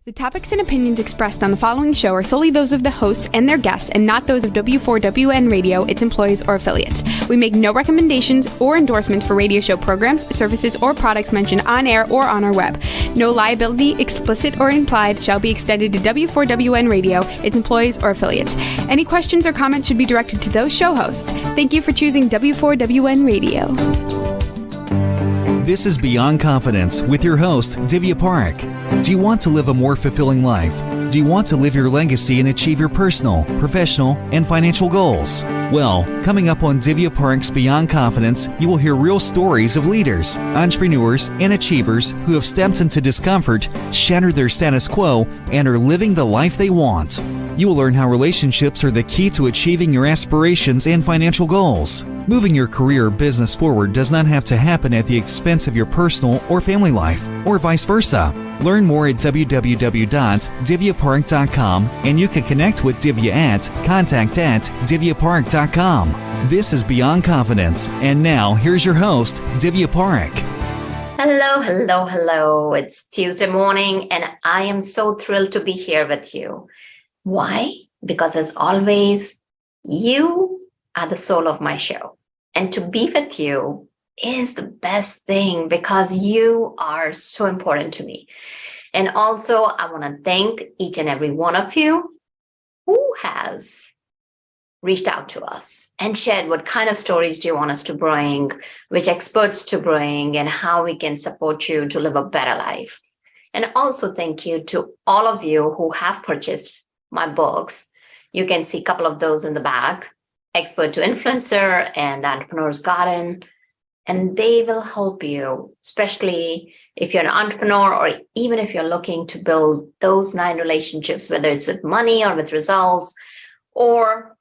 The topics and opinions expressed on the following show are solely those of the hosts and their guests and not those of W4WN Radio, its employees, or affiliates. We make no recommendations or endorsements for radio show programs, services, or products mentioned on air or on our web. No liability, explicit or implied, shall be extended to W4WN Radio, its employees, or affiliates. Any questions or comments should be directed to those show hosts. Thank you for choosing W4WN Radio. This is Beyond Confidence with your host, Divya Parekh. Do you want to live a more fulfilling life? Do you want to live your legacy and achieve your personal, professional, and financial goals? Well, coming up on Divya Parekh's Beyond Confidence, you will hear real stories of leaders, entrepreneurs, and achievers who have stepped into discomfort, shattered their status quo, and are living the life they want. You will learn how relationships are the key to achieving your aspirations and financial goals. Moving your career or business forward does not have to happen at the expense of your personal or family life, or vice versa. Learn more at www.divyaparekh.com, and you can connect with Divya at contact@divyaparekh.com. This is Beyond Confidence, and now here's your host, Divya Parekh. Hello. It's Tuesday morning, and I am so thrilled to be here with you. Why? Because as always, you are the soul of my show. And to be with you is the best thing because you are so important to me. And also, I want to thank each and every one of you who has reached out to us and shared what kind of stories do you want us to bring, which experts to bring, and how we can support you to live a better life. And also thank you to all of you who have purchased my books. You can see a couple of those in the back, Expert to Influencer and The Entrepreneur's Garden. And they will help you, especially if you're an entrepreneur or even if you're looking to build those 9 relationships, whether it's with money or with results or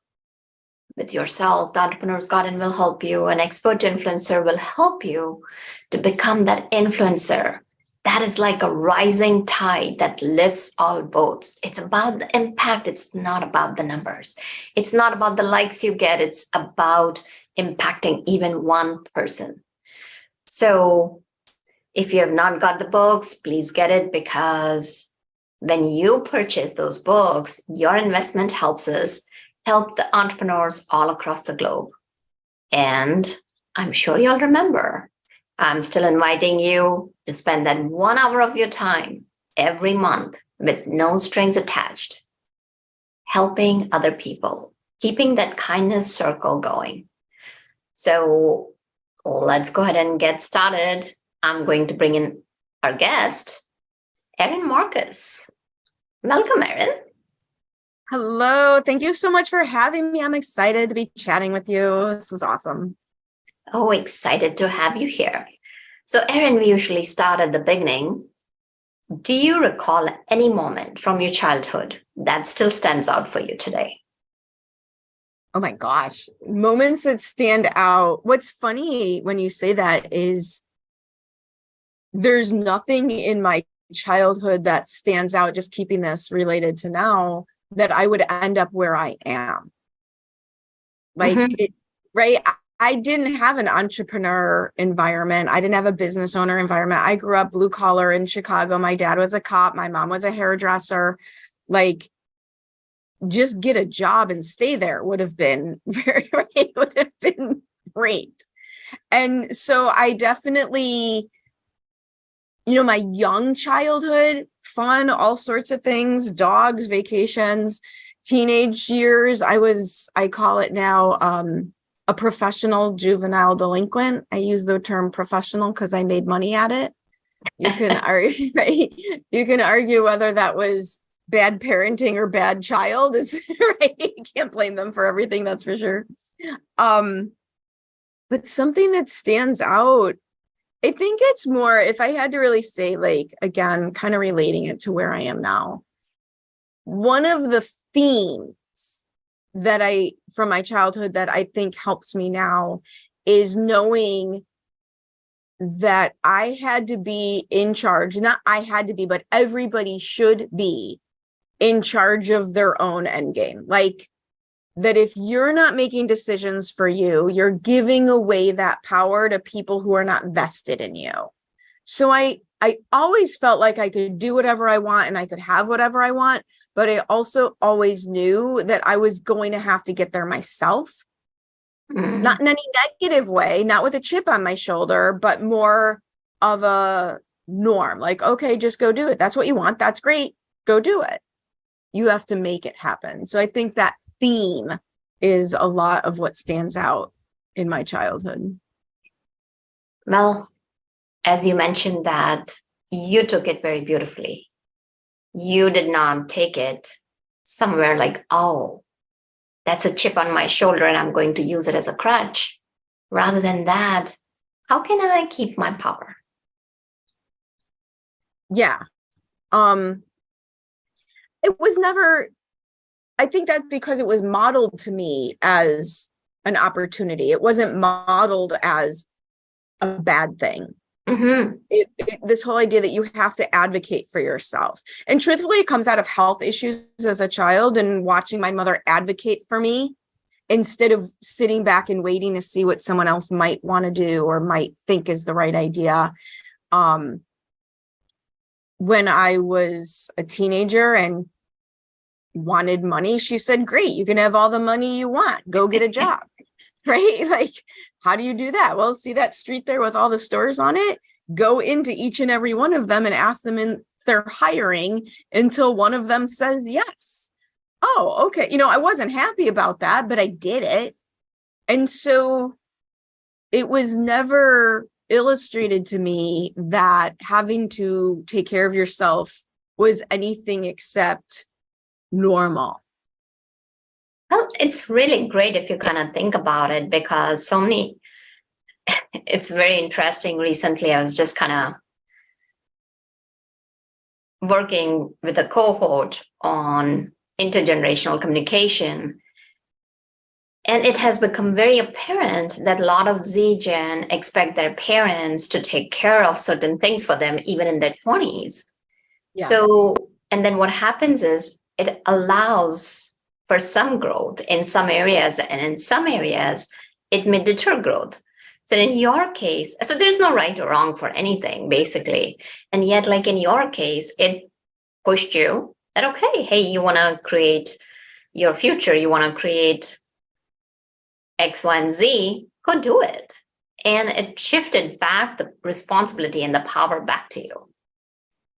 with yourself. The Entrepreneur's Garden will help you. An Expert to Influencer will help you to become that influencer that is like a rising tide that lifts all boats. It's about the impact. It's not about the numbers. It's not about the likes you get. It's about impacting even one person. So if you have not got the books, please get it, because when you purchase those books, your investment helps us help the entrepreneurs all across the globe. And I'm sure you'll remember, I'm still inviting you to spend that 1 hour of your time every month with no strings attached, helping other people, keeping that kindness circle going. So let's go ahead and get started. I'm going to bring in our guest, Erin Marcus. Welcome, Erin. Hello. Thank you so much for having me. I'm excited to be chatting with you. This is awesome. Oh, excited to have you here. So, Erin, we usually start at the beginning. Do you recall any moment from your childhood that still stands out for you today? Oh my gosh. Moments that stand out. What's funny when you say that is there's nothing in my childhood that stands out, just keeping this related to now, that I would end up where I am. Right? I didn't have an entrepreneur environment. I didn't have a business owner environment. I grew up blue collar in Chicago. My dad was a cop. My mom was a hairdresser. Just get a job and stay there would have been great. And so I definitely, my young childhood, fun, all sorts of things, dogs, vacations, teenage years. I call it now, a professional juvenile delinquent. I use the term professional because I made money at it. You can argue, right? You can argue whether that was bad parenting or bad child. It's right. You can't blame them for everything, that's for sure. But something that stands out, I think it's more, if I had to really say, again, kind of relating it to where I am now. One of the themes that from my childhood that I think helps me now is knowing that I had to be in charge. Not I had to be, but everybody should be in charge of their own end game. That if you're not making decisions for you, you're giving away that power to people who are not vested in you. So I I always felt like I could do whatever I want and I could have whatever I want, but I also always knew that I was going to have to get there myself. Not in any negative way, not with a chip on my shoulder, but more of a norm. Like, okay, just go do it. That's what you want. That's great. Go do it. You have to make it happen. So I think that theme is a lot of what stands out in my childhood. Well, as you mentioned that you took it very beautifully. You did not take it somewhere like, oh, that's a chip on my shoulder and I'm going to use it as a crutch. Rather than that, how can I keep my power? Yeah. It was never, I think that's because it was modeled to me as an opportunity. It wasn't modeled as a bad thing. This whole idea that you have to advocate for yourself. And truthfully, it comes out of health issues as a child and watching my mother advocate for me instead of sitting back and waiting to see what someone else might want to do or might think is the right idea. When I was a teenager and wanted money, she said, great, you can have all the money you want. Go get a job. Right? Like, how do you do that? Well, see that street there with all the stores on it? Go into each and every one of them and ask them if they're hiring until one of them says yes. Oh, okay. I wasn't happy about that, but I did it. And so it was never illustrated to me that having to take care of yourself was anything except normal. Well, it's really great if you kind of think about it, because it's very interesting. Recently, I was just kind of working with a cohort on intergenerational communication. And it has become very apparent that a lot of Z-Gen expect their parents to take care of certain things for them, even in their 20s. Yeah. So, and then what happens is it allows for some growth in some areas, and in some areas, it may deter growth. So in your case, so there's no right or wrong for anything, basically. And yet, like in your case, it pushed you that, okay, hey, you want to create your future, you want to create X, Y, and Z, go do it. And it shifted back the responsibility and the power back to you.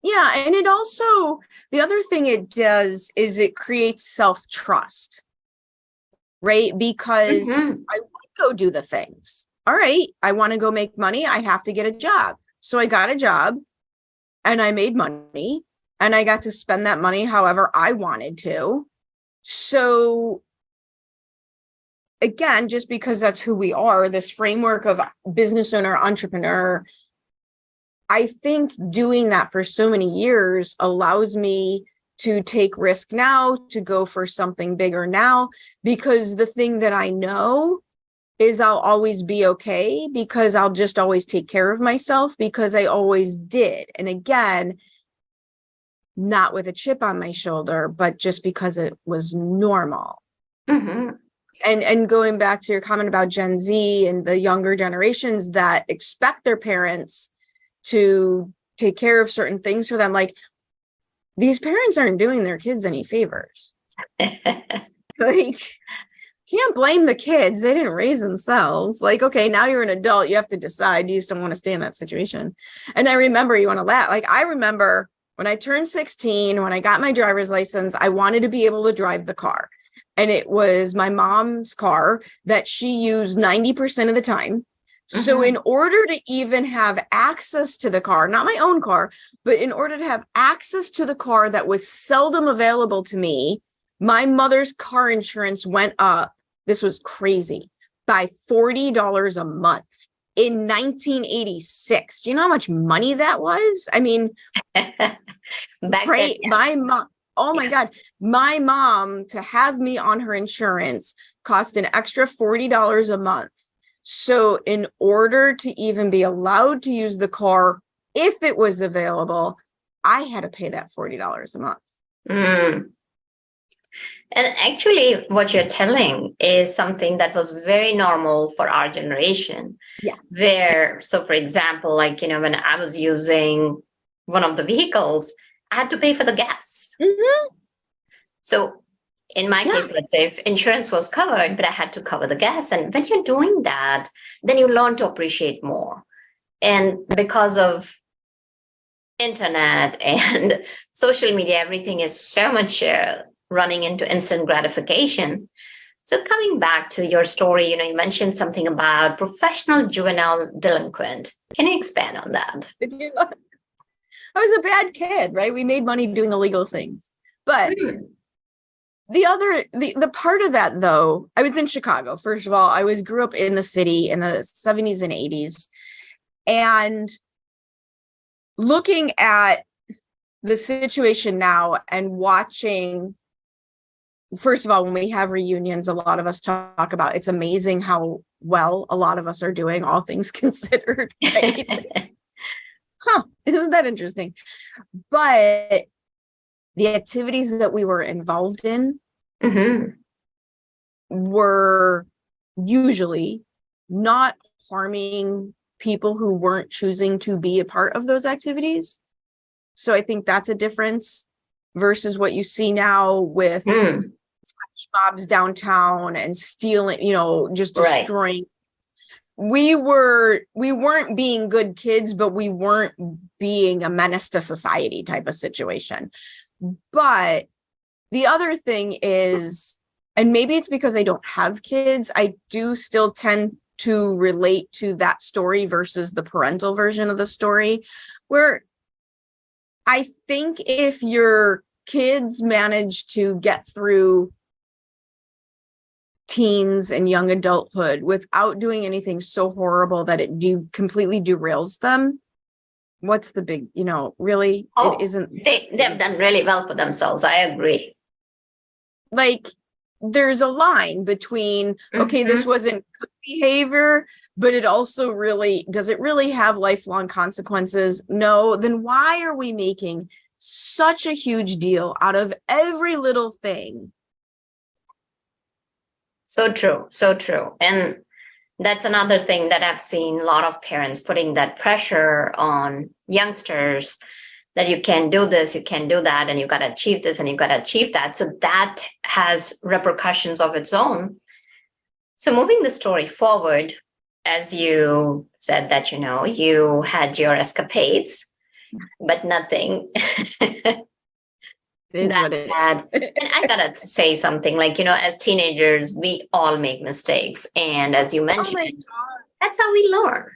Yeah. And it also, the other thing it does is it creates self-trust, right? Because I would go do the things. All right, I want to go make money. I have to get a job. So I got a job and I made money and I got to spend that money however I wanted to. So again, just because that's who we are, this framework of business owner, entrepreneur, I think doing that for so many years allows me to take risk now, to go for something bigger now, because the thing that I know is I'll always be okay, because I'll just always take care of myself, because I always did. And again, not with a chip on my shoulder, but just because it was normal. And going back to your comment about Gen Z and the younger generations that expect their parents to take care of certain things for them, like, these parents aren't doing their kids any favors. Like, can't blame the kids. They didn't raise themselves. Like, okay, now you're an adult. You have to decide. Do you still want to stay in that situation? And I remember, you want to laugh. Like, I remember when I turned 16, when I got my driver's license, I wanted to be able to drive the car. And it was my mom's car that she used 90% of the time. So in order to even have access to the car, not my own car, but in order to have access to the car that was seldom available to me, my mother's car insurance went up. This was crazy, by $40 a month in 1986. Do you know how much money that was? I mean, right? Then, yes. My mom, oh my God, my mom, to have me on her insurance cost an extra $40 a month. So in order to even be allowed to use the car, if it was available, I had to pay that $40 a month. And actually, what you're telling is something that was very normal for our generation. Yeah. So for example, like, when I was using one of the vehicles, I had to pay for the gas. Mm-hmm. So in my case, let's say if insurance was covered, but I had to cover the gas. And when you're doing that, then you learn to appreciate more. And because of internet and social media, everything is so much running into instant gratification. So coming back to your story, you mentioned something about professional juvenile delinquent. Can you expand on that? I was a bad kid, right? We made money doing illegal things. But the part of that, though, I was in Chicago. First of all, grew up in the city in the 70s and 80s. And looking at the situation now and watching, first of all, when we have reunions, a lot of us talk about it's amazing how well a lot of us are doing, all things considered. Right? Isn't that interesting? But the activities that we were involved in were usually not harming people who weren't choosing to be a part of those activities. So I think that's a difference versus what you see now with mobs downtown and stealing, just destroying. We weren't being good kids, but we weren't being a menace to society type of situation. But the other thing is, and maybe it's because I don't have kids, I do still tend to relate to that story versus the parental version of the story, where I think if your kids manage to get through teens and young adulthood without doing anything so horrible that it completely derails them, what's the big, really, it isn't. They've done really well for themselves. I agree. Like, there's a line between, okay, this wasn't good behavior, but it also does it really have lifelong consequences? No, then why are we making such a huge deal out of every little thing? So true. So true. And that's another thing that I've seen a lot of parents putting that pressure on youngsters that you can do this, you can do that, and you got to achieve this and you got to achieve that. So that has repercussions of its own. So moving the story forward, as you said that, you had your escapades, but nothing. It is what it is. And I gotta say something like, as teenagers, we all make mistakes. And as you mentioned, that's how we learn.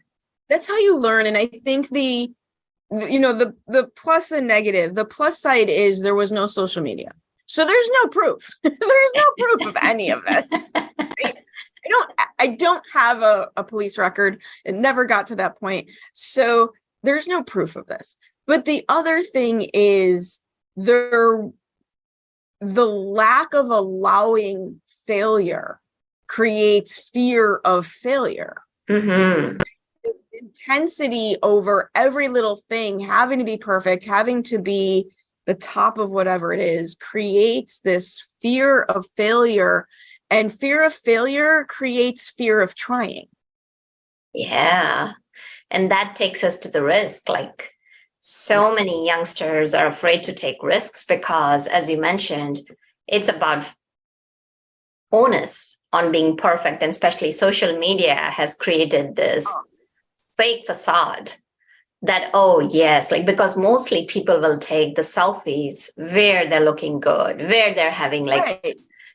That's how you learn. And I think the plus and negative, the plus side is there was no social media. So there's no proof. There's no proof of any of this. I don't have a police record. It never got to that point. So there's no proof of this. But the other thing is the lack of allowing failure creates fear of failure. Intensity over every little thing, having to be perfect, having to be the top of whatever it is, creates this fear of failure. And fear of failure creates fear of trying. Yeah. And that takes us to the risk. Like, so many youngsters are afraid to take risks because, as you mentioned, it's about onus on being perfect. And especially social media has created this fake facade that, because mostly people will take the selfies where they're looking good, where they're having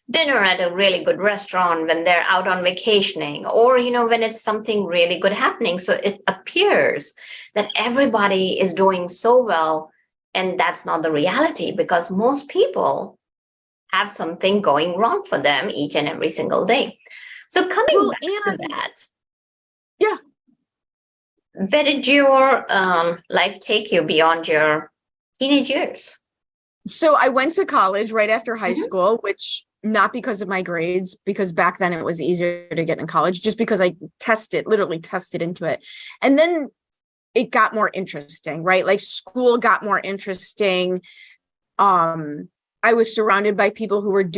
dinner at a really good restaurant, when they're out on vacationing, or, when it's something really good happening. So it appears that everybody is doing so well. And that's not the reality, because most people have something going wrong for them each and every single day. So coming back to that. Yeah. Where did your life take you beyond your teenage years? So I went to college right after high school, which not because of my grades, because back then it was easier to get in college, just because I literally tested into it. And then it got more interesting, right? Like, school got more interesting. I was surrounded by people who were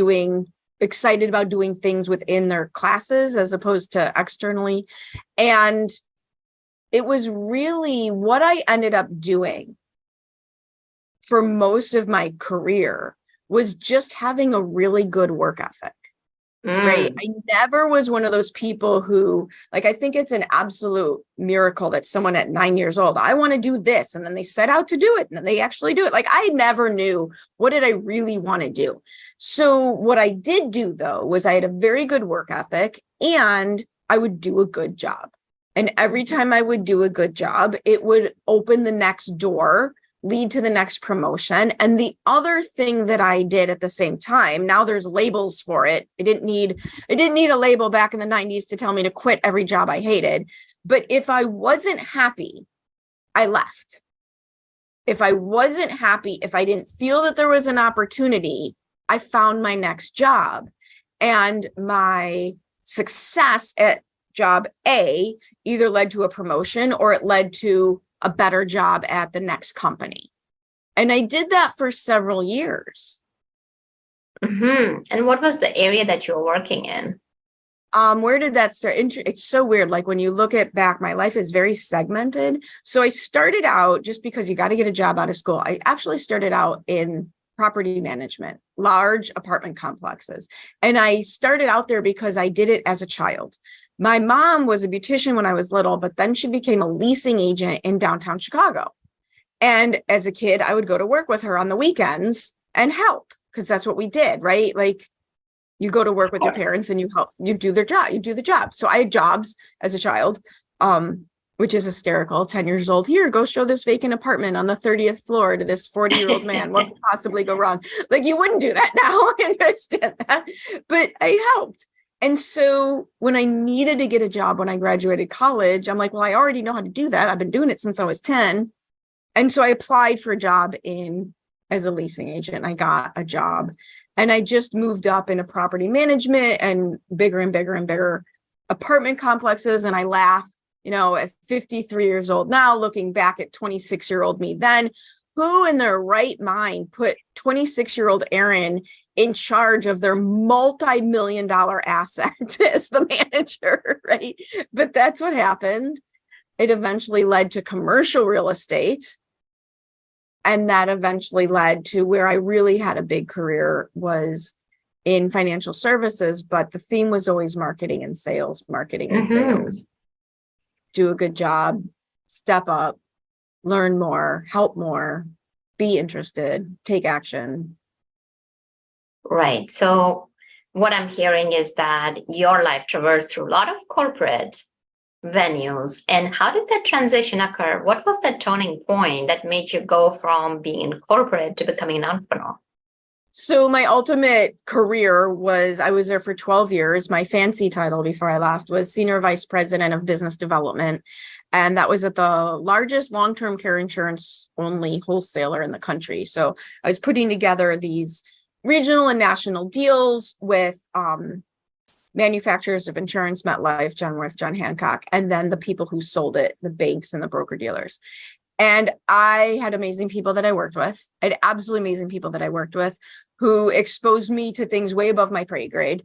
excited about doing things within their classes as opposed to externally. And it was really what I ended up doing for most of my career was just having a really good work ethic. Right. I never was one of those people who, like, I think it's an absolute miracle that someone at 9 years old, I want to do this. And then they set out to do it and then they actually do it. Like, I never knew, what did I really want to do? So what I did do, though, was I had a very good work ethic and I would do a good job. And every time I would do a good job, it would open the next door, lead to the next promotion. And the other thing that I did at the same time, now there's labels for it. It didn't need a label back in the 90s to tell me to quit every job I hated. But if I wasn't happy, I left. If I wasn't happy, if I didn't feel that there was an opportunity, I found my next job. And my success at job A either led to a promotion or it led to a better job at the next company. And I did that for several years. Mm-hmm. And what was the area that you were working in? Where did that start? It's so weird. Like, when you look at back, my life is very segmented. So I started out, just because you got to get a job out of school, I actually started out in property management, large apartment complexes. And I started out there because I did it as a child. My mom was a beautician when I was little, but then she became a leasing agent in downtown Chicago. And as a kid, I would go to work with her on the weekends and help, because that's what we did, right? Like, you go to work with your parents and you help, you do their job, you do the job. So I had jobs as a child, which is hysterical. 10 years old, here, go show this vacant apartment on the 30th floor to this 40-year-old man. What could possibly go wrong? Like, you wouldn't do that now. I understand that, but I helped. And so when I needed to get a job when I graduated college, I'm like, well, I already know how to do that. I've been doing it since I was 10. And so I applied for a job as a leasing agent. I got a job and I just moved up into property management and bigger and bigger and bigger apartment complexes. And I laugh, at 53 years old now, looking back at 26-year-old me then, who in their right mind put 26-year-old Erin in charge of their multi-million-dollar asset as the manager, right? But that's what happened. It eventually led to commercial real estate. And that eventually led to where I really had a big career, was in financial services. But the theme was always marketing and sales. Do a good job, step up, learn more, help more, be interested, take action. Right. So what I'm hearing is that your life traversed through a lot of corporate venues. And how did that transition occur? What was that turning point that made you go from being in corporate to becoming an entrepreneur? So my ultimate career was, I was there for 12 years. My fancy title before I left was Senior Vice President of Business Development. And that was at the largest long-term care insurance only wholesaler in the country. So I was putting together these regional and national deals with manufacturers of insurance, MetLife, Genworth, John Hancock, and then the people who sold it, the banks and the broker dealers. And I had amazing people that I worked with. I had absolutely amazing people that I worked with who exposed me to things way above my pay grade.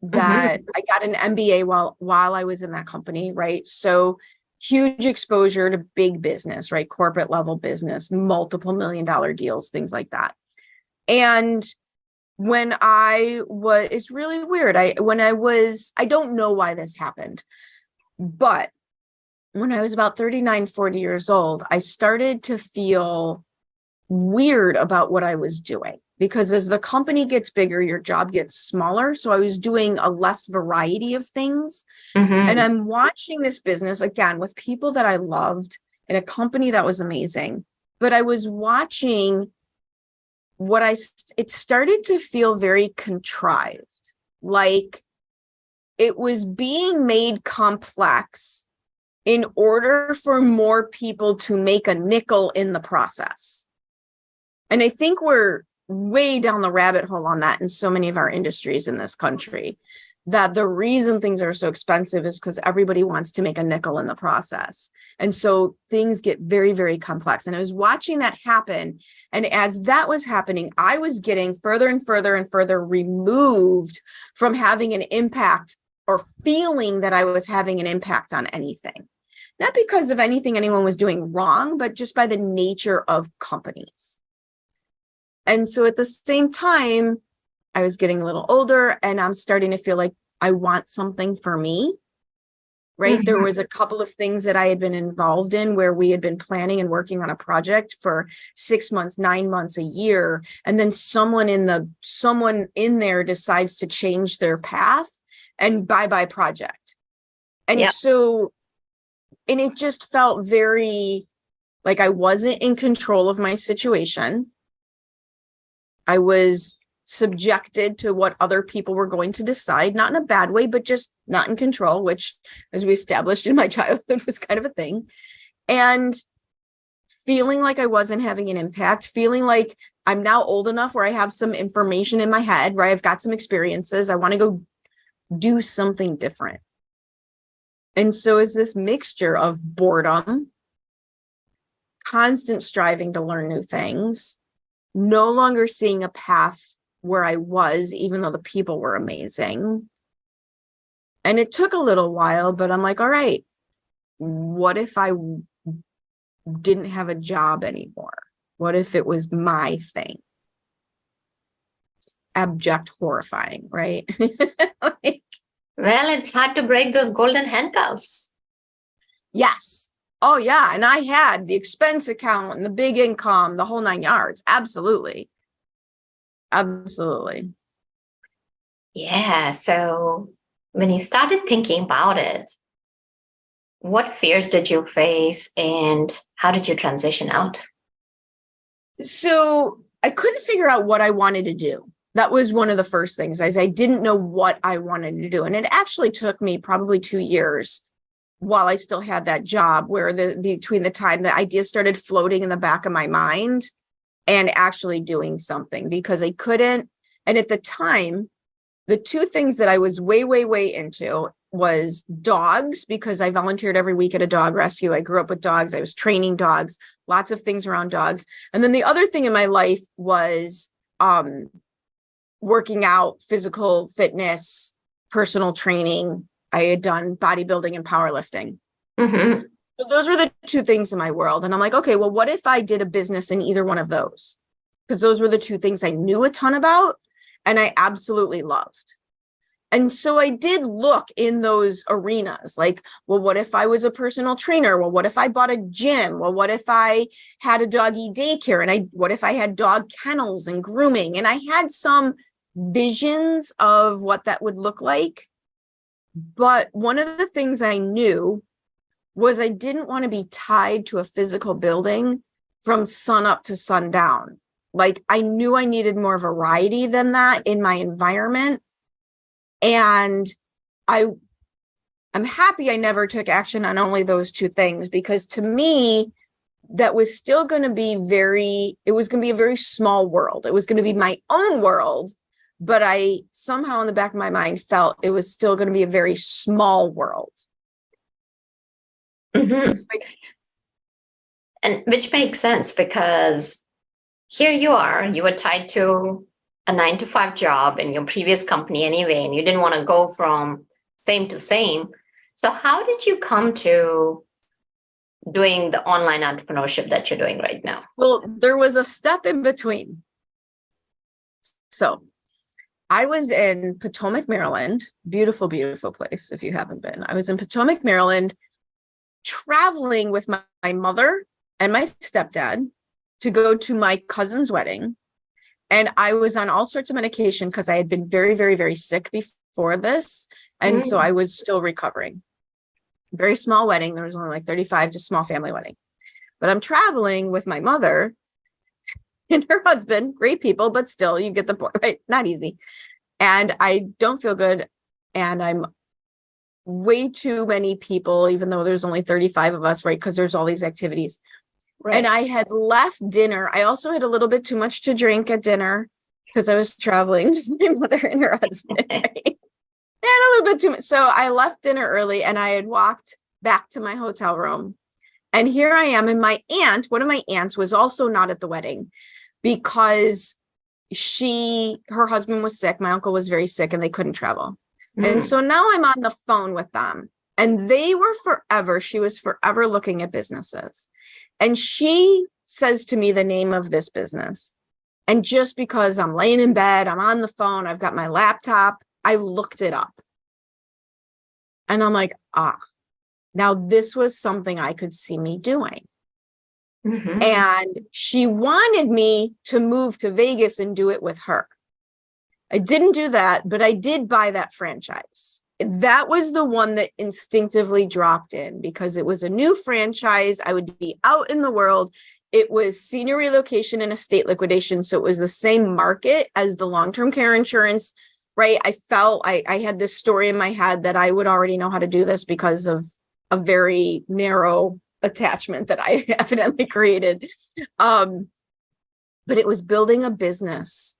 That I got an MBA while I was in that company, right? So huge exposure to big business, right? Corporate level business, multiple $1-million deals, things like that. And when it's really weird. I don't know why this happened, but when I was about 39, 40 years old, I started to feel weird about what I was doing, because as the company gets bigger, your job gets smaller. So I was doing a less variety of things. And I'm watching this business again with people that I loved in a company that was amazing, but I was watching it started to feel very contrived, like it was being made complex in order for more people to make a nickel in the process. And I think we're way down the rabbit hole on that in so many of our industries in this country, that the reason things are so expensive is because everybody wants to make a nickel in the process. And so things get very, very complex. And I was watching that happen. And as that was happening, I was getting further and further and further removed from having an impact or feeling that I was having an impact on anything. Not because of anything anyone was doing wrong, but just by the nature of companies. And so at the same time, I was getting a little older and I'm starting to feel like I want something for me, right? There was a couple of things that I had been involved in where we had been planning and working on a project for 6 months, 9 months, a year. And then someone in there decides to change their path and bye-bye project. And so, and it just felt very like I wasn't in control of my situation. I was subjected to what other people were going to decide, not in a bad way, but just not in control, which, as we established in my childhood, was kind of a thing. And feeling like I wasn't having an impact, feeling like I'm now old enough where I have some information in my head, where I've got some experiences. I want to go do something different. And so it's this mixture of boredom, constant striving to learn new things, no longer seeing a path where I was, even though the people were amazing. And it took a little while, but I'm like, all right, what if I didn't have a job anymore? What if it was my thing? Abject, horrifying, right? Like, well, it's hard to break those golden handcuffs. yes. Oh, yeah. And I had the expense account and the big income, the whole 9 yards. Absolutely. Absolutely. Yeah. So when you started thinking about it, what fears did you face and how did you transition out? So I couldn't figure out what I wanted to do. That was one of the first things. I didn't know what I wanted to do. And it actually took me probably 2 years while I still had that job, where between the time the ideas started floating in the back of my mind and actually doing something, because I couldn't. And at the time, the two things that I was way, way, way into was dogs, because I volunteered every week at a dog rescue. I grew up with dogs. I was training dogs, lots of things around dogs. And then the other thing in my life was working out, physical fitness, personal training. I had done bodybuilding and powerlifting. Mm-hmm. So those were the two things in my world. And I'm like, okay, well, what if I did a business in either one of those? Because those were the two things I knew a ton about and I absolutely loved. And so I did look in those arenas, like, well, what if I was a personal trainer? Well, what if I bought a gym? Well, what if I had a doggy daycare? And what if I had dog kennels and grooming? And I had some visions of what that would look like. But one of the things I knew was I didn't want to be tied to a physical building from sun up to sundown. Like, I knew I needed more variety than that in my environment. And I'm happy I never took action on only those two things, because to me, that was still going to be it was going to be a very small world. It was going to be my own world. But I somehow in the back of my mind felt it was still going to be a very small world. Mm-hmm. And which makes sense, because here you were tied to a 9-to-5 job in your previous company anyway, and you didn't want to go from same to same. So how did you come to doing the online entrepreneurship that you're doing right now? Well, there was a step in between. So I was in Potomac, Maryland, beautiful, beautiful place. If you haven't been, I was in Potomac, Maryland, traveling with my mother and my stepdad to go to my cousin's wedding. And I was on all sorts of medication because I had been very, very, very sick before this. And so I was still recovering. Very small wedding. There was only like 35, just small family wedding. But I'm traveling with my mother and her husband, great people, but still you get the point, right? Not easy. And I don't feel good. And I'm way too many people, even though there's only 35 of us, right? Because there's all these activities. Right. And I had left dinner. I also had a little bit too much to drink at dinner because I was traveling with my mother and her husband. Right? And a little bit too much. So I left dinner early and I had walked back to my hotel room. And here I am. And my aunt, one of my aunts, was also not at the wedding because her husband was sick. My uncle was very sick and they couldn't travel. And so now I'm on the phone with them. And she was forever looking at businesses. And she says to me the name of this business. And just because I'm laying in bed, I'm on the phone, I've got my laptop, I looked it up. And I'm like, now this was something I could see me doing. Mm-hmm. And she wanted me to move to Vegas and do it with her. I didn't do that, but I did buy that franchise. That was the one that instinctively dropped in because it was a new franchise. I would be out in the world. It was senior relocation and estate liquidation. So it was the same market as the long-term care insurance, right? I felt I had this story in my head that I would already know how to do this because of a very narrow attachment that I evidently created. But it was building a business.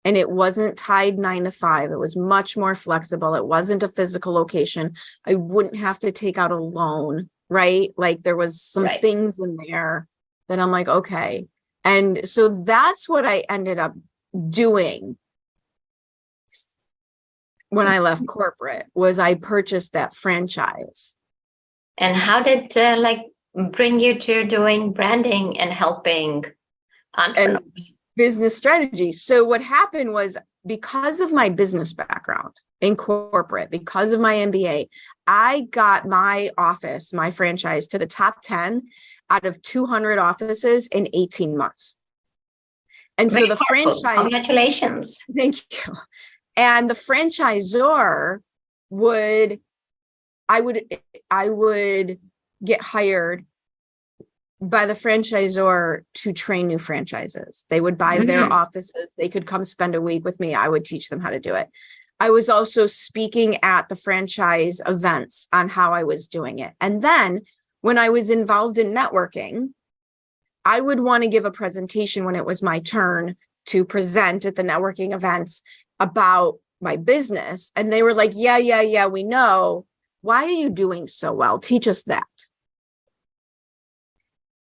And it wasn't tied 9 to 5. It was much more flexible. It wasn't a physical location. I wouldn't have to take out a loan, right? Like there was some things in there that I'm like, okay. And so that's what I ended up doing when I left corporate was I purchased that franchise. And how did bring you to doing branding and helping entrepreneurs? Business strategy. So what happened was because of my business background in corporate, because of my MBA, I got my office, my franchise to the top 10 out of 200 offices in 18 months. And Very so the powerful. franchise, Congratulations. Thank you. And the franchisor I would get hired by the franchisor to train new franchises. They would buy their offices. They could come spend a week with me. I would teach them how to do it. I was also speaking at the franchise events on how I was doing it. And then when I was involved in networking, I would want to give a presentation when it was my turn to present at the networking events about my business. And they were like, yeah, we know. Why are you doing so well? Teach us that.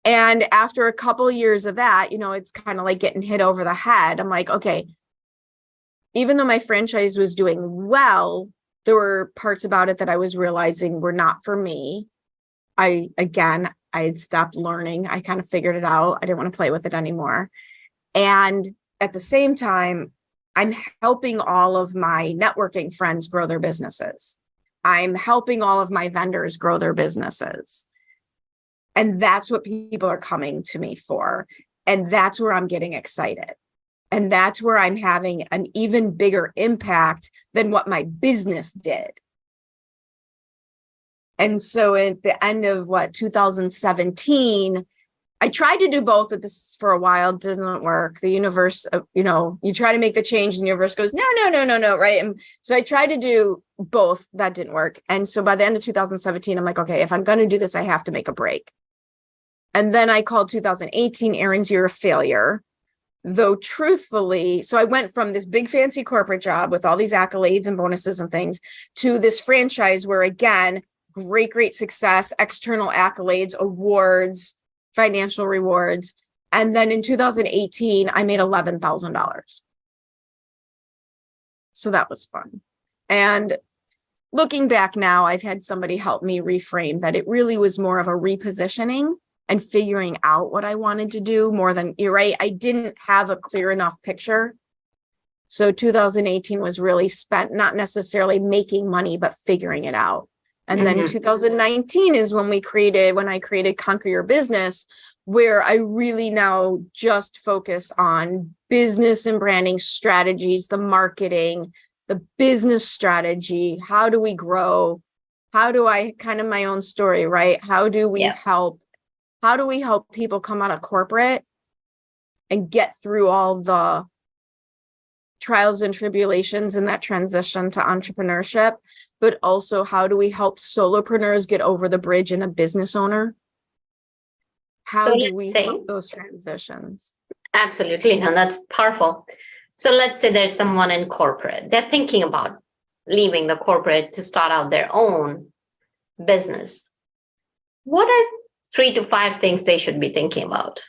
And after a couple of years of that, it's kind of like getting hit over the head. I'm like, okay, even though my franchise was doing well, there were parts about it that I was realizing were not for me. I had stopped learning. I kind of figured it out. I didn't want to play with it anymore. And at the same time, I'm helping all of my networking friends grow their businesses. I'm helping all of my vendors grow their businesses. And that's what people are coming to me for. And that's where I'm getting excited. And that's where I'm having an even bigger impact than what my business did. And so at the end of 2017, I tried to do both of this for a while. It didn't work. The universe, you try to make the change and the universe goes, no, right? And so I tried to do both. That didn't work. And so by the end of 2017, I'm like, okay, if I'm going to do this, I have to make a break. And then I called 2018 Erin's year of failure, though truthfully, so I went from this big fancy corporate job with all these accolades and bonuses and things to this franchise where, again, great success, external accolades, awards, financial rewards. And then in 2018, I made $11,000. So that was fun. And looking back now, I've had somebody help me reframe that it really was more of a repositioning and figuring out what I wanted to do more than, you're right, I didn't have a clear enough picture. So 2018 was really spent not necessarily making money, but figuring it out. And then 2019 is when I created Conquer Your Business, where I really now just focus on business and branding strategies, the marketing, the business strategy. How do we grow? How do I kind of my own story, right? How do we help people come out of corporate and get through all the trials and tribulations in that transition to entrepreneurship, but also how do we help solopreneurs get over the bridge and a business owner? How do we help those transitions? Absolutely. And that's powerful. So let's say there's someone in corporate. They're thinking about leaving the corporate to start out their own business. What are 3 to 5 things they should be thinking about?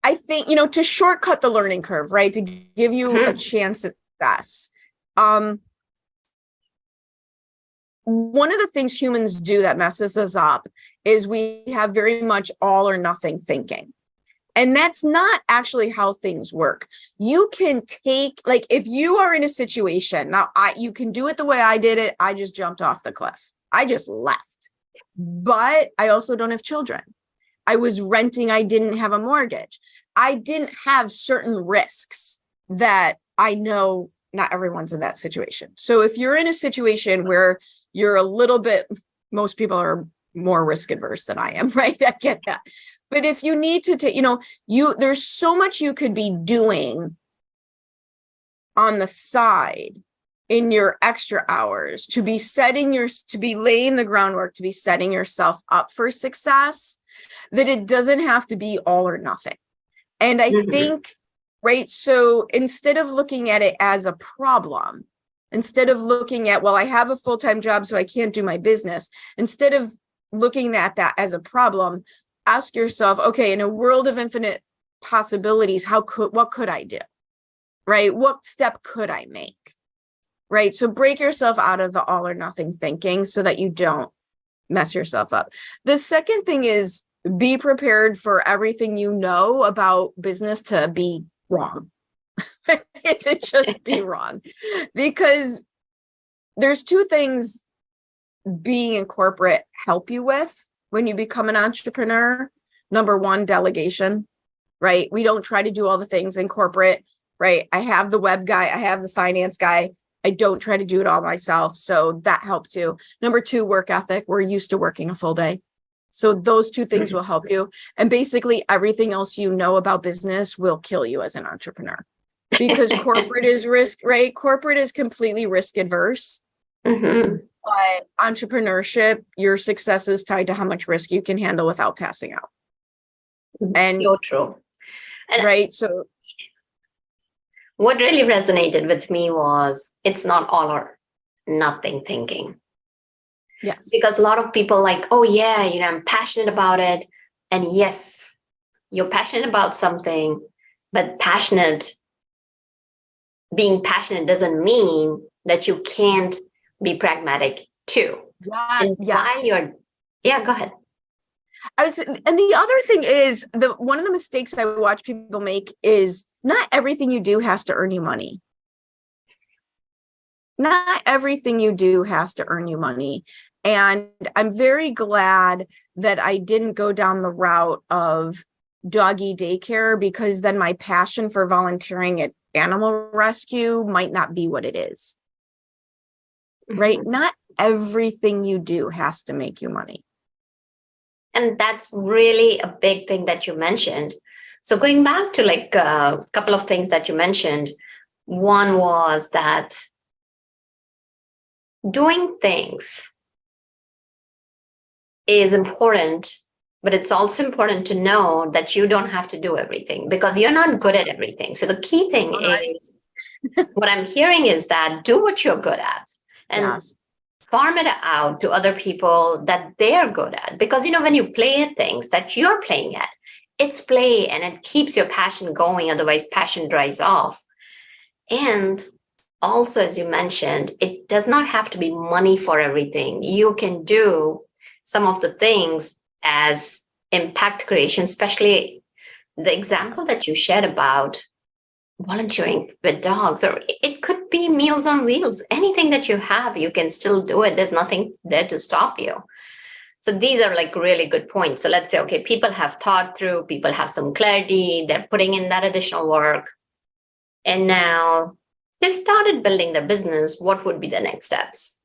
I think, to shortcut the learning curve, right? To give you a chance at success. One of the things humans do that messes us up is we have very much all or nothing thinking. And that's not actually how things work. You can take, like, if you are in a situation, now you can do it the way I did it. I just jumped off the cliff. I just left. But I also don't have children. I was renting. I didn't have a mortgage. I didn't have certain risks that I know not everyone's in that situation. So if you're in a situation where you're a little bit, most people are more risk adverse than I am, right? I get that. But if you need to take, there's so much you could be doing on the side in your extra hours to be laying the groundwork, to be setting yourself up for success, that it doesn't have to be all or nothing. And I think, right, so instead of looking at it as a problem, instead of looking at, well, I have a full-time job, so I can't do my business, instead of looking at that as a problem, ask yourself, okay, in a world of infinite possibilities, what could I do? Right? What step could I make? Right? So break yourself out of the all or nothing thinking so that you don't mess yourself up. The second thing is be prepared for everything you know about business to be wrong. To just be wrong. Because there's two things being in corporate help you with when you become an entrepreneur. Number one, delegation, right? We don't try to do all the things in corporate, right? I have the web guy, I have the finance guy. I don't try to do it all myself. So that helps you. Number two, work ethic. We're used to working a full day. So those two things will help you. And basically everything else you know about business will kill you as an entrepreneur, because corporate is risk, right? Corporate is completely risk adverse. But entrepreneurship, your success is tied to how much risk you can handle without passing out. And so true. And right. So what really resonated with me was it's not all or nothing thinking. Yes. Because a lot of people like, oh yeah, I'm passionate about it. And yes, you're passionate about something, but being passionate doesn't mean that you can't be pragmatic too. And yes. Yeah, go ahead. And the other thing is, one of the mistakes I watch people make is not everything you do has to earn you money. Not everything you do has to earn you money. And I'm very glad that I didn't go down the route of doggy daycare, because then my passion for volunteering at animal rescue might not be what it is. Right? Not everything you do has to make you money. And that's really a big thing that you mentioned. So going back to like a couple of things that you mentioned, one was that doing things is important, but it's also important to know that you don't have to do everything, because you're not good at everything. So the key thing is, what I'm hearing is that do what you're good at and farm it out to other people that they're good at. Because, when you play at things that you're playing at, it's play and it keeps your passion going. Otherwise, passion dries off. And also, as you mentioned, it does not have to be money for everything. You can do some of the things as impact creation, especially the example that you shared about volunteering with dogs, or it could be Meals on Wheels. Anything that you have, you can still do it. There's nothing there to stop you. So these are like really good points. So let's say, okay, people have thought through, people have some clarity, they're putting in that additional work, and now they've started building their business. What would be the next steps?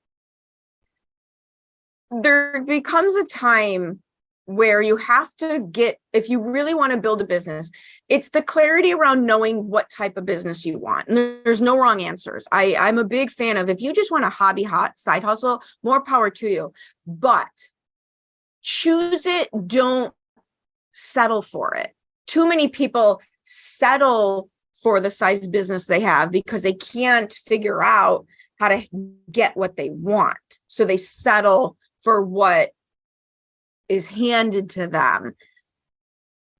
There becomes a time where you have to get, if you really want to build a business, it's the clarity around knowing what type of business you want. And there's no wrong answers. I'm a big fan of, if you just want a side hustle, more power to you, but choose it. Don't settle for it. Too many people settle for the size business they have because they can't figure out how to get what they want. So they settle for what is handed to them.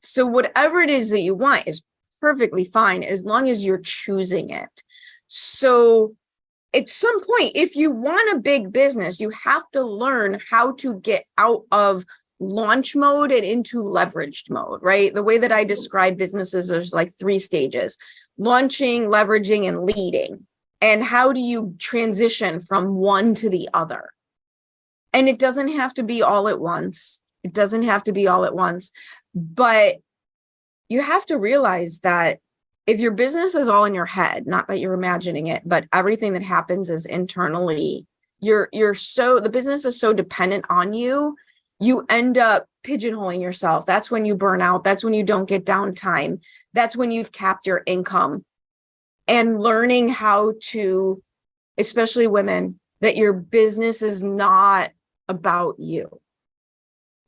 So whatever it is that you want is perfectly fine as long as you're choosing it. So at some point, if you want a big business, you have to learn how to get out of launch mode and into leveraged mode, right? The way that I describe businesses, there's like 3 stages: launching, leveraging, and leading. And how do you transition from one to the other? And it doesn't have to be all at once. It doesn't have to be all at once, but you have to realize that if your business is all in your head, not that you're imagining it, but everything that happens is internally, the business is so dependent on you, you end up pigeonholing yourself. That's when you burn out. That's when you don't get downtime. That's when you've capped your income. And learning how to, especially women, that your business is not about you.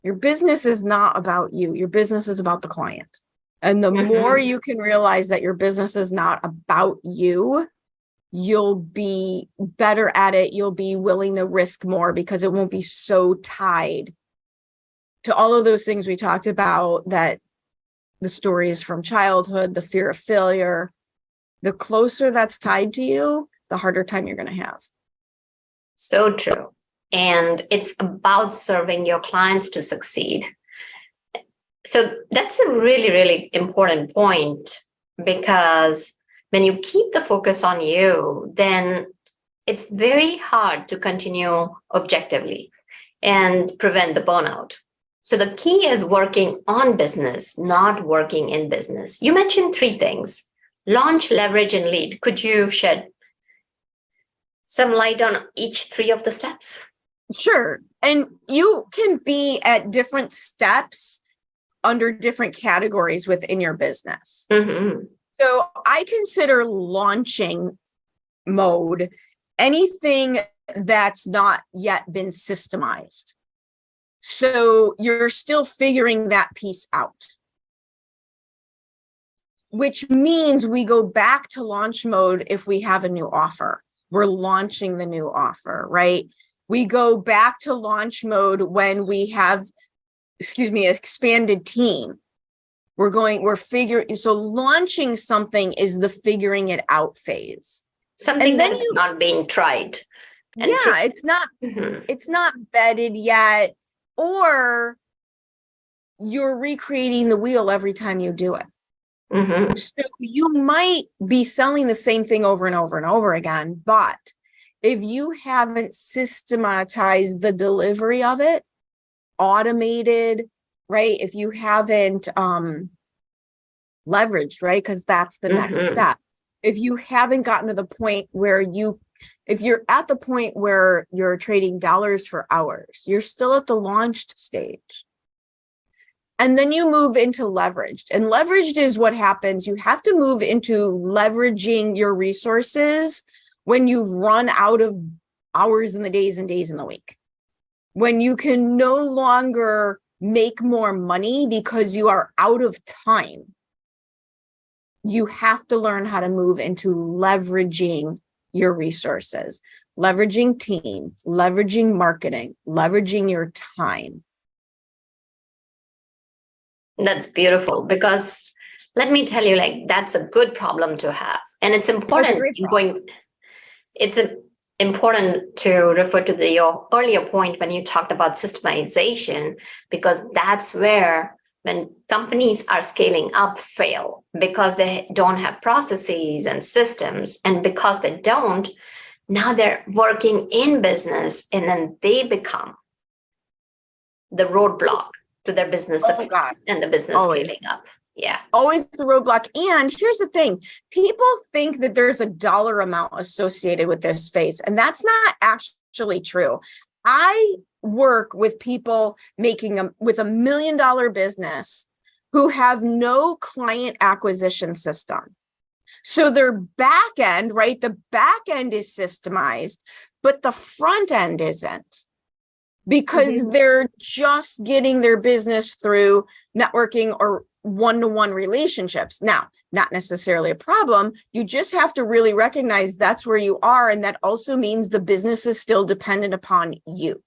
Your business is not about you. Your business is about the client. And the more you can realize that your business is not about you, you'll be better at it. You'll be willing to risk more because it won't be so tied to all of those things we talked about, that the stories from childhood, the fear of failure. The closer that's tied to you, the harder time you're going to have. So true. And it's about serving your clients to succeed. So that's a really, really important point, because when you keep the focus on you, then it's very hard to continue objectively and prevent the burnout. So the key is working on business, not working in business. You mentioned 3 things: launch, leverage, and lead. Could you shed some light on each 3 of the steps? Sure. And you can be at different steps under different categories within your business. So I consider launching mode anything that's not yet been systemized. So you're still figuring that piece out, which means we go back to launch mode if we have a new offer. We're launching the new offer, right? We go back to launch mode when we have, expanded team. We're figuring, so launching something is the figuring it out phase. Something that's not being tried. It's not bedded yet, or you're recreating the wheel every time you do it. So you might be selling the same thing over and over and over again, but if you haven't systematized the delivery of it, automated, right? If you haven't leveraged, right? Because that's the next step. If you haven't gotten to the point where if you're at the point where you're trading dollars for hours, you're still at the launched stage. And then you move into leveraged. And leveraged is what happens. You have to move into leveraging your resources when you've run out of hours in the days and days in the week. When you can no longer make more money because you are out of time. You have to learn how to move into leveraging your resources, leveraging teams, leveraging marketing, leveraging your time. That's beautiful, because let me tell you, that's a good problem to have. And it's important important to refer to your earlier point when you talked about systemization, because that's where, when companies are scaling up, fail, because they don't have processes and systems. And because they don't, now they're working in business, and then they become the roadblock to their business success and the business scaling up. Yeah. Always the roadblock. And here's the thing. People think that there's a dollar amount associated with this space, and that's not actually true. I work with people with $1 million business who have no client acquisition system. So their back end, right? The back end is systemized, but the front end isn't, because they're just getting their business through networking or one-to-one relationships. Now, not necessarily a problem. You just have to really recognize that's where you are. And that also means the business is still dependent upon you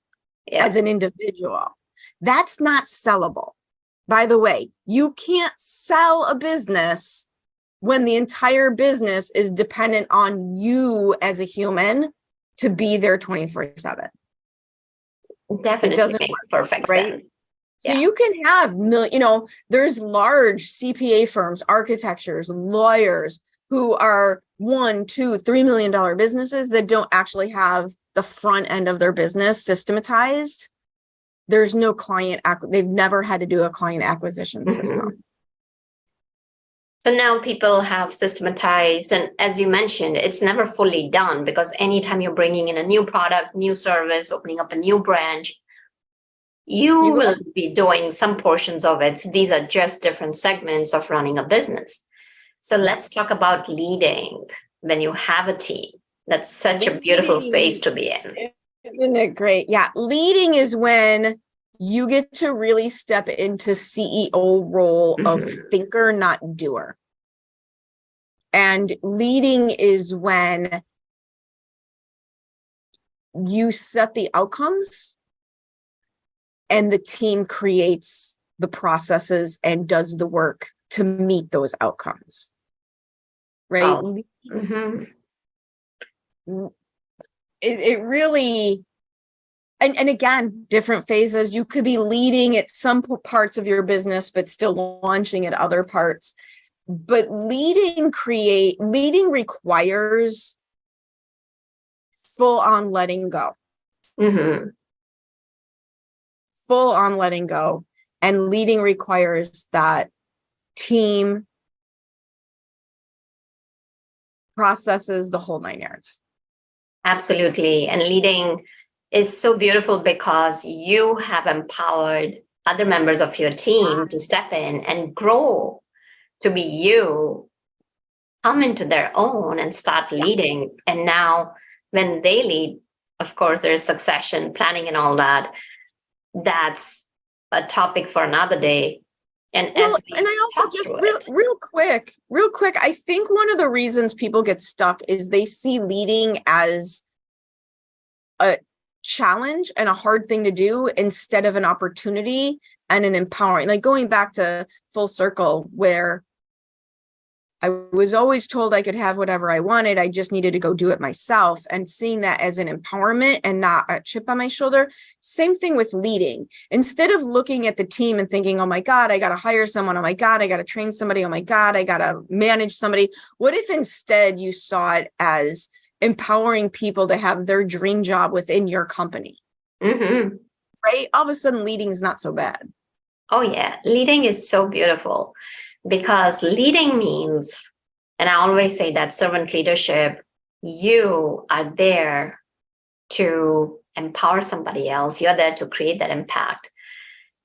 as an individual. That's not sellable. By the way, you can't sell a business when the entire business is dependent on you as a human to be there 24/7. Definitely makes perfect sense. So you can have, there's large CPA firms, architectures, lawyers who are $1, $2, $3 million businesses that don't actually have the front end of their business systematized. There's no they've never had to do a client acquisition system. So now people have systematized, and as you mentioned, it's never fully done, because anytime you're bringing in a new product, new service, opening up a new branch, you will be doing some portions of it. So these are just different segments of running a business. So let's talk about leading when you have a team. That's such a beautiful phase to be in. Isn't it great? Yeah. Leading is when you get to really step into CEO role of thinker, not doer. And leading is when you set the outcomes and the team creates the processes and does the work to meet those outcomes. Right? Oh. It really, and again, different phases. You could be leading at some parts of your business, but still launching at other parts. But leading requires full on letting go. Full on letting go. And leading requires that team processes, the whole 9 yards. Absolutely. And leading is so beautiful because you have empowered other members of your team to step in and grow to be you, come into their own and start leading. And now when they lead, of course, there's succession planning and all that. That's a topic for another day. And I also just real quick, I think one of the reasons people get stuck is they see leading as a challenge and a hard thing to do instead of an opportunity and an empowering. Like going back to full circle, where I was always told I could have whatever I wanted. I just needed to go do it myself, and seeing that as an empowerment and not a chip on my shoulder. Same thing with leading. Instead of looking at the team and thinking, oh my God, I got to hire someone. Oh my God, I got to train somebody. Oh my God, I got to manage somebody. What if instead you saw it as empowering people to have their dream job within your company? Right? All of a sudden, leading is not so bad. Oh yeah. Leading is so beautiful. Because leading means, and I always say that servant leadership, you are there to empower somebody else. You're there to create that impact.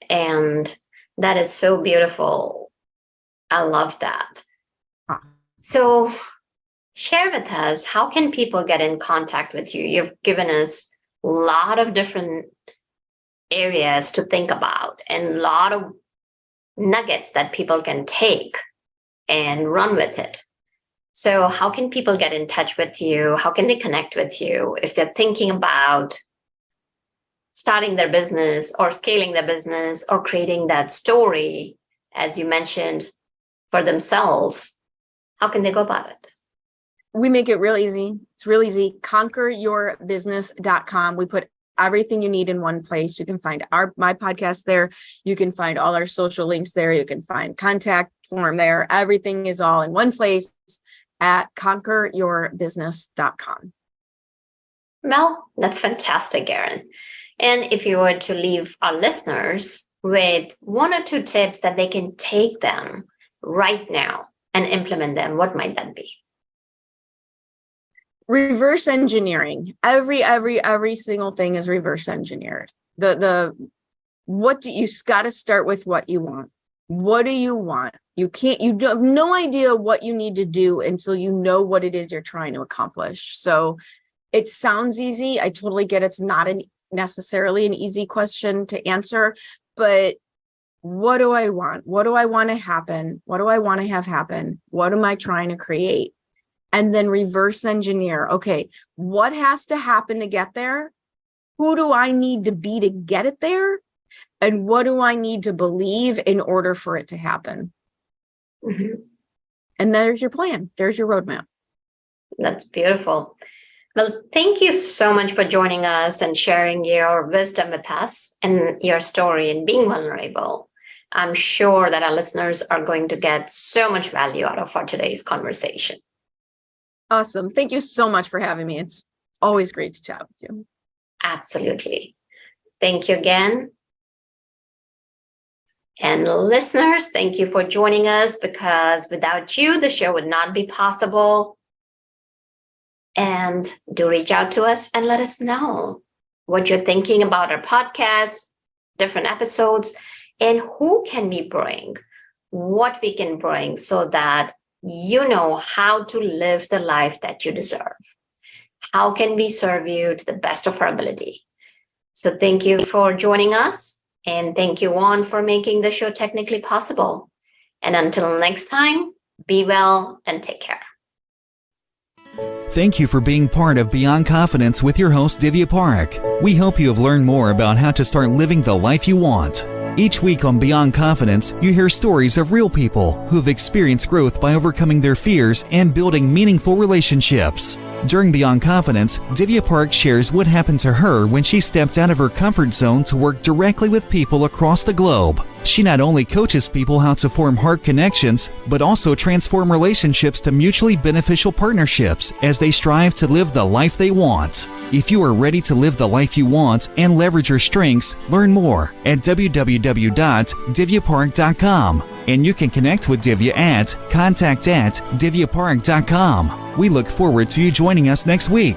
And that is so beautiful. I love that. So share with us, how can people get in contact with you? You've given us a lot of different areas to think about and a lot of nuggets that people can take and run with it. So how can people get in touch with you? How can they connect with you if they're thinking about starting their business or scaling their business or creating that story, as you mentioned, for themselves? How can they go about it? We make it real easy. It's real easy. conqueryourbusiness.com. We put everything you need in one place. You can find my podcast there. You can find all our social links there. You can find contact form there. Everything is all in one place at conqueryourbusiness.com. Well, that's fantastic, Erin. And if you were to leave our listeners with 1 or 2 tips that they can take them right now and implement them, what might that be? Reverse engineering. Every single thing is reverse engineered. You got to start with what you want. What do you want? You have no idea what you need to do until you know what it is you're trying to accomplish. So it sounds easy. I totally get it's not necessarily an easy question to answer, but what do I want? What do I want to happen? What do I want to have happen? What am I trying to create? And then reverse engineer. Okay, what has to happen to get there? Who do I need to be to get it there? And what do I need to believe in order for it to happen? And there's your plan. There's your roadmap. That's beautiful. Well, thank you so much for joining us and sharing your wisdom with us and your story and being vulnerable. I'm sure that our listeners are going to get so much value out of our today's conversation. Awesome. Thank you so much for having me. It's always great to chat with you. Absolutely. Thank you again. And listeners, thank you for joining us, because without you, the show would not be possible. And do reach out to us and let us know what you're thinking about our podcast, different episodes, and who can we bring, what we can bring, so that you know how to live the life that you deserve. How can we serve you to the best of our ability? So thank you for joining us, and thank you, Juan, for making the show technically possible. And until next time, be well and take care. Thank you for being part of Beyond Confidence with your host, Divya Parekh. We hope you have learned more about how to start living the life you want. Each week on Beyond Confidence, you hear stories of real people who have experienced growth by overcoming their fears and building meaningful relationships. During Beyond Confidence, Divya Parekh shares what happened to her when she stepped out of her comfort zone to work directly with people across the globe. She not only coaches people how to form heart connections, but also transform relationships to mutually beneficial partnerships as they strive to live the life they want. If you are ready to live the life you want and leverage your strengths, learn more at www.divyaparekh.com. And you can connect with Divya at contact@divyaparekh.com. We look forward to you joining us next week.